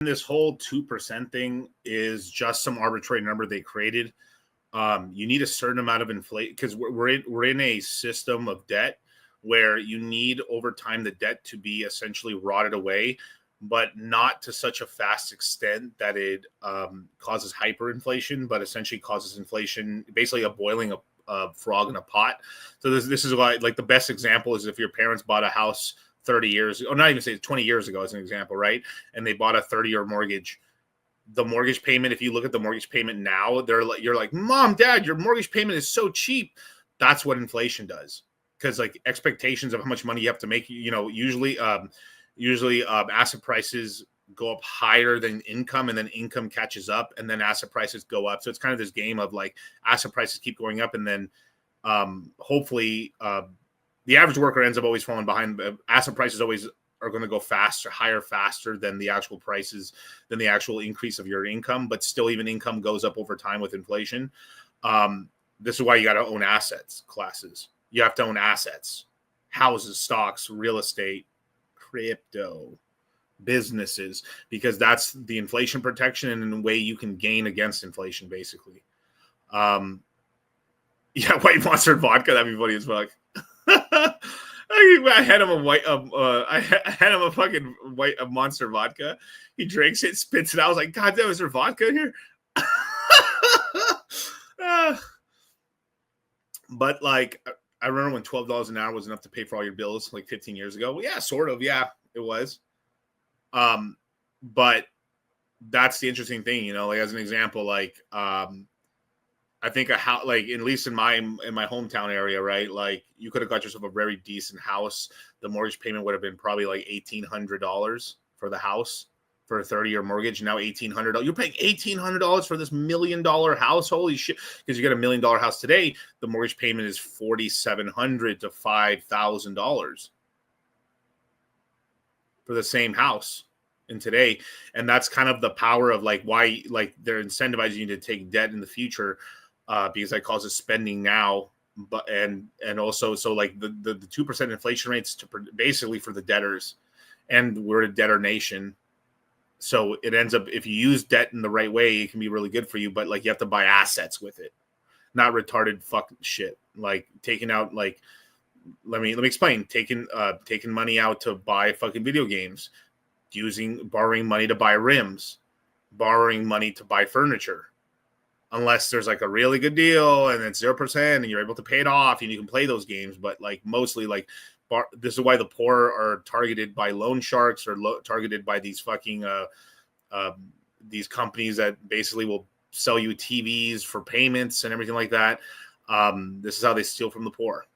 this whole 2% thing is just some arbitrary number they created. You need a certain amount of inflation because we're in a system of debt where you need over time the debt to be essentially rotted away, but not to such a fast extent that it causes hyperinflation, but essentially causes inflation, basically a boiling of frog in a pot. So this is why, like, the best example is if your parents bought a house 30 years, or not even say 20 years ago as an example, right? And they bought a 30-year mortgage. The mortgage payment, if you look at the mortgage payment now, you're like, Mom, Dad, your mortgage payment is so cheap. That's what inflation does. Because like expectations of how much money you have to make, usually asset prices go up higher than income, and then income catches up, and then asset prices go up. So it's kind of this game of like asset prices keep going up, and then hopefully the average worker ends up always falling behind. Asset prices always are going to go faster than the actual prices, than the actual increase of your income. But still, even income goes up over time with inflation. This is why you got to own assets classes. You have to own assets, houses, stocks, real estate, crypto, businesses, because that's the inflation protection and the way you can gain against inflation, basically. Yeah, white monster vodka. That'd be funny as fuck. I had him a fucking white monster vodka. He drinks it, spits it out. I was like, God damn, is there vodka in here? But like, I remember when $12 an hour was enough to pay for all your bills, like 15 years ago. Well, yeah, sort of. Yeah, it was. But that's the interesting thing, like as an example, like, I think a house, like at least in my hometown area, right? Like you could have got yourself a very decent house. The mortgage payment would have been probably like $1,800 for the house for a 30-year mortgage. Now $1,800. You're paying $1,800 for this $1 million house. Holy shit! Because you get $1 million house today, the mortgage payment is $4,700 to $5,000 for the same house in today. And that's kind of the power of like why like they're incentivizing you to take debt in the future. Because that causes spending now, but and also so like the 2% inflation rates to basically for the debtors, and we're a debtor nation, so it ends up if you use debt in the right way, it can be really good for you. But like you have to buy assets with it, not retarded fucking shit like taking out like let me explain taking money out to buy fucking video games, borrowing money to buy rims, borrowing money to buy furniture. Unless there's like a really good deal and it's 0% and you're able to pay it off and you can play those games. But like mostly like this is why the poor are targeted by loan sharks or targeted by these fucking these companies that basically will sell you TVs for payments and everything like that. This is how they steal from the poor.